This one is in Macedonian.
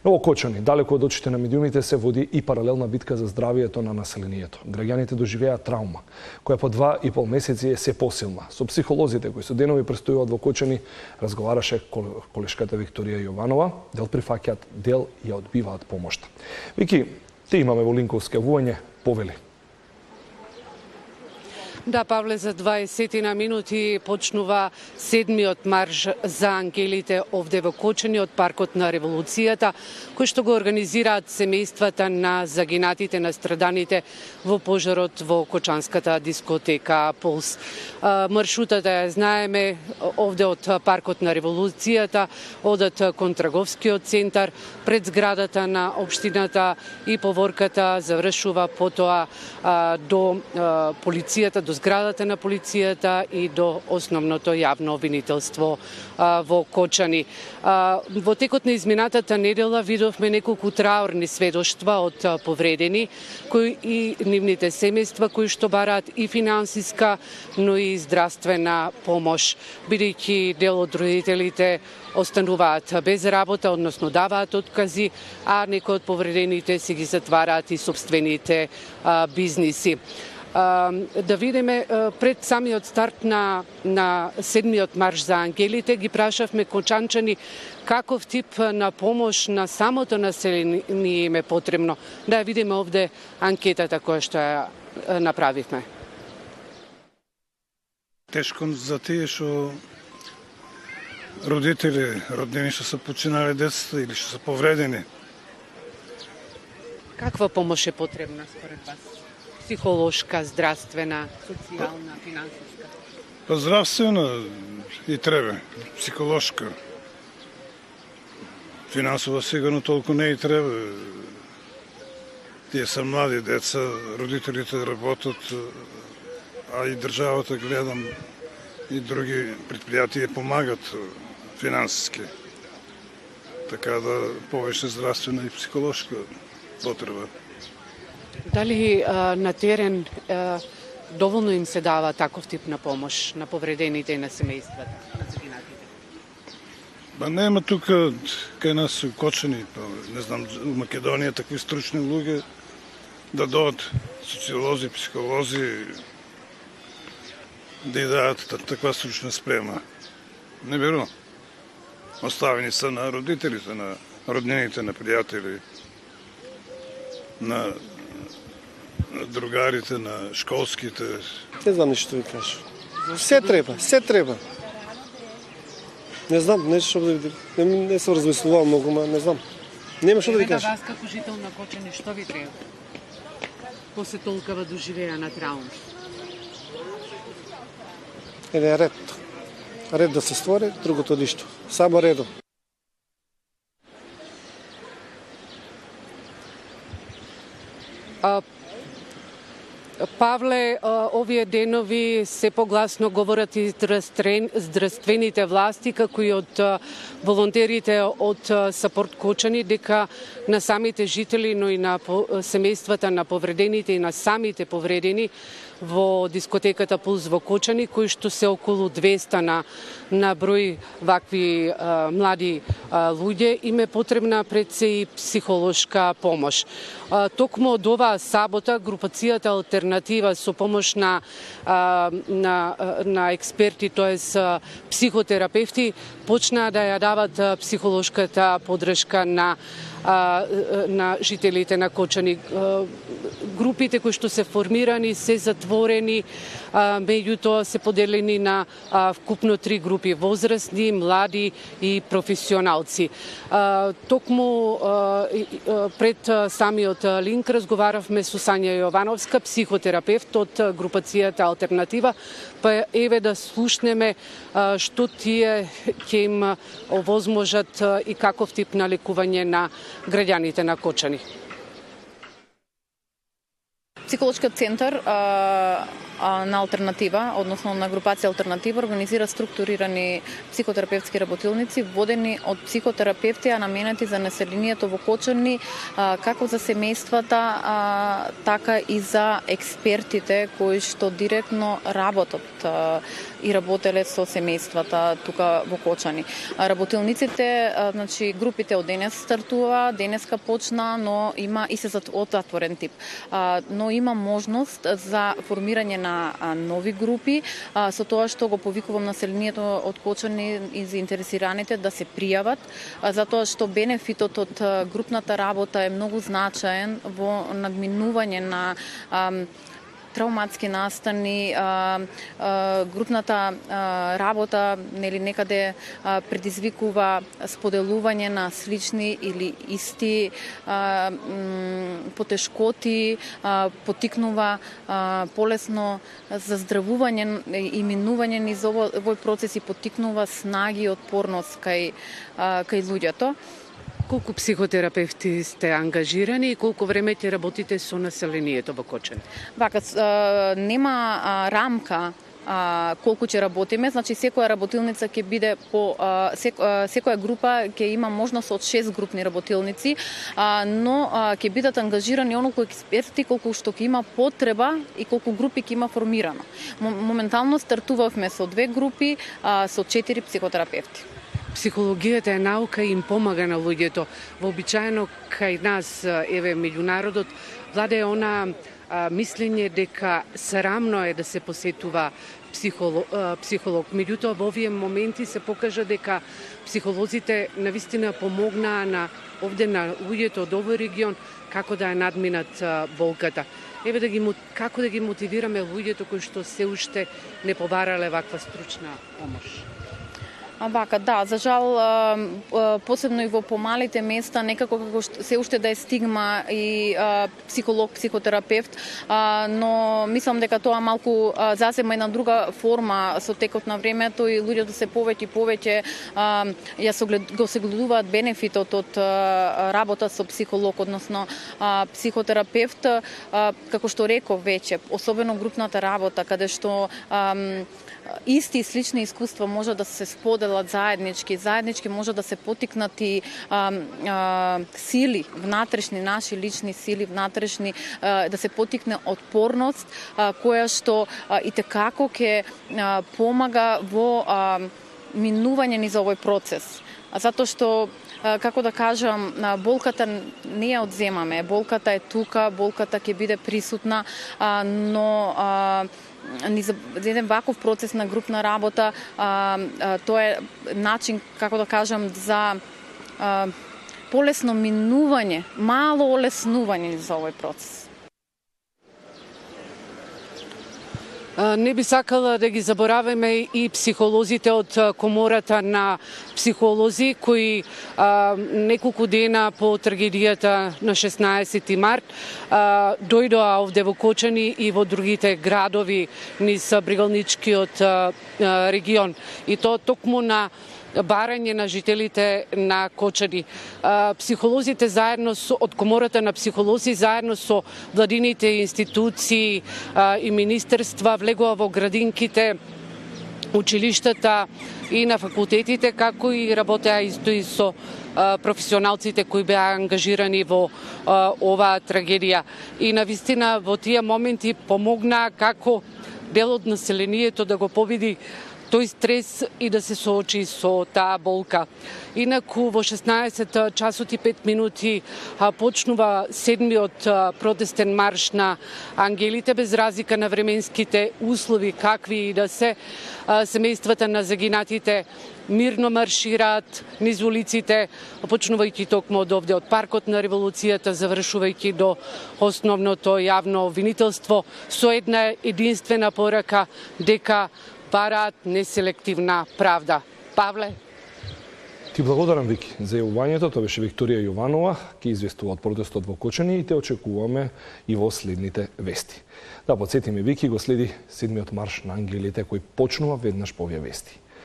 Во Кочани, далеку од очите на медиумите, се води и паралелна битка за здравието на населението. Граѓаните доживеаат травма, која по 2,5 месеци е се посилна. Со психолозите кои со денови престојуваат во Кочани, разговараше колешката Викторија Јованова, дел прифаќаат, дел ја одбиваат помошта. Вики, ти имаме во линковске вување, повели. Да, Павле, за 20 минути почнува 7-миот марш за ангелите овде во Кочани од Паркот на Револуцијата, кој што го организираат семејствата на загинатите, на страданите во пожарот во Кочанската дискотека Пулс. Маршрутата ја знаеме, овде од Паркот на Револуцијата одат кон Траговскиот центар, пред зградата на општината и поворката завршува потоа до полицијата, до зградата на полицијата и до основното јавно обвинителство во Кочани. Во текот на изминатата недела видовме неколку траурни сведоштва од повредени, кои и нивните семејства кои што бараат и финансиска, но и здравствена помош, бидејќи дел од родителите остануваат без работа, односно даваат откази, а некои од повредените си ги затвараат и собствените бизниси. Да видиме пред самиот старт на 7-миот марш за ангелите, ги прашавме кочанчани каков тип на помош на самото население им е потребно. Да ја видиме овде анкетата која што ја направивме. Тешко за тие што родители, роднини што се починале децата или што се повредени. Каква помош е потребна според вас? Психолошка, здравствена, социјална, финансиска? Здравствена и треба, психолошка. Финансово сигурно толку не и треба. Тие се млади деца, родителите работат, а и државата, гледам, и други предпријатија помагат финансиски. Така да повеќе здравствена и психолошка потреба. Дали на терен доволно им се дава таков тип на помош на повредените и на семејствата, на загинатите? Нема тука кај нас у Кочани, не знам, у Македонија такви стручни луѓе да дојдат социолози, психолози, да ја дадат таква стручна спрема. Не верувам. Оставени се на родителите, на роднините, на пријатели, на другарите, на школските. Не знам ништо ви кажа. Се треба, се треба. Не знам, нешто да не се размислувал многу, ма не знам. Нема што да ви кажа. Вас како жител на Кочани, што ви треба? После толкова доживеана травма? Ред. Ред да се створи, другото ништо. Само редом. Павле, овие денови се погласно говорат и здравствените власти, како и од волонтерите од Сапорт Кочани, дека на самите жители, но и на семејствата на повредените и на самите повредени во дискотеката Пулс во Кочани, кои што се околу 200 на број вакви млади луѓе, им е потребна пред се и психолошка помош. Токму од оваа сабота групацијата Алтернатива со помош на експерти, тоест психотерапевти, почнаа да ја дават психолошката поддршка на жителите на Кочани. Групите кои што се формирани се затворени, меѓутоа се поделени на вкупно 3 групи: возрастни, млади и професионалци. Токму пред самиот линк разговаравме со Сања Јовановска, психотерапевт од групацијата Алтернатива, па еве да слушнеме што тие ќе им овозможат и каков тип на лекување на граѓаните на Кочани. Психолошкиот центар на Алтернатива, односно на групација Алтернатива, организира структурирани психотерапевтски работилници, водени од психотерапевти, а наменети за населението во Кочани, како за семејствата, така и за експертите кои што директно работат и работеле со семејствата тука во Кочани. Работилниците, значи групите од денес стартува, денеска почна, но има и се од затворен тип. Но има можност за формирање на нови групи, со тоа што го повикувам населението од Кочани и заинтересираните да се пријават, затоа што бенефитот од групната работа е многу значаен во надминување на травматски настани, групната работа некаде предизвикува споделување на слични или исти потешкоти, потикнува полесно заздравување и минување низ овој процес и потикнува снаги и отпорност кај луѓето. Колку психотерапевти сте ангажирани и колку време ќе работите со населението во Кочани? Вака, нема рамка колку ќе работиме, значи секоја работилница ќе биде по секоја група ќе има можност од 6 групни работилници, но ќе бидат ангажирани онолку експерти колку што ќе има потреба и колку групи ќе има формирано. Моментално стартувавме со 2 групи, со 4 психотерапевти. Психологијата е наука и им помага на луѓето. Вообичаено кај нас, еве, меѓу народот, владее она мислење дека срамно е да се посетува психолог. Меѓутоа, во овие моменти се покажа дека психолозите навистина помогнаа овде на луѓето од овој регион како да ја надминат болката. Еве како да ги мотивираме луѓето кои што се уште не побарале ваква стручна помош. Вака, да, за жал, посебно и во помалите места, некако како се уште да е стигма и психолог, психотерапевт, но мислам дека тоа малку засема една друга форма со текот на времето и луѓето се повеќе и повеќе го се гледуваат бенефитот од работа со психолог, односно психотерапевт, како што реков веќе, особено групната работа, каде што исти и слични искуства може да се споделат заеднички може да се потикнат и сили, внатрешни наши лични сили, внатрешни, да се потикне отпорност, која што итекако ќе помага во минување низ овој процес. Затоа што, како да кажам, болката не ја одземаме, болката е тука, болката ќе биде присутна, но низ еден ваков процес на групна работа, тоа е начин, како да кажам, за полесно минување, мало олеснување за овој процес. Не би сакала да ги забораваме и психолозите од Комората на психолози, кои неколку дена по трагедијата на 16 март дојдоа овде во Кочани и во другите градови низ Бригалничкиот регион. И тоа токму на барање на жителите на Кочани. Психолозите заедно од Комората на психолози заедно со владините институции и министерства влегува во градинките, училиштата и на факултетите, како и работеа исто и со професионалците кои беа ангажирани во оваа трагедија. И навистина во тие моменти помогнаа како дел од населението да го победи тој стрес и да се соочи со таа болка. Инаку во 16 часот и 5 минути почнува 7-миот протестен марш на ангелите, без разлика на временските услови какви и да се. Семејствата на загинатите мирно маршираат низ улиците, почнувајќи токму од овде од паркот на револуцијата, завршувајќи до основното јавно обвинителство со една единствена порака дека бараат неселективна правда. Павле? Ти благодарам, Вики, за јавувањето. Тоа беше Викторија Јованова, ки известува од протестот во Кочани и те очекуваме и во следните вести. Да подсетиме, Вики, го следи 7-миот марш на ангелите кој почнува веднаш по овие вести.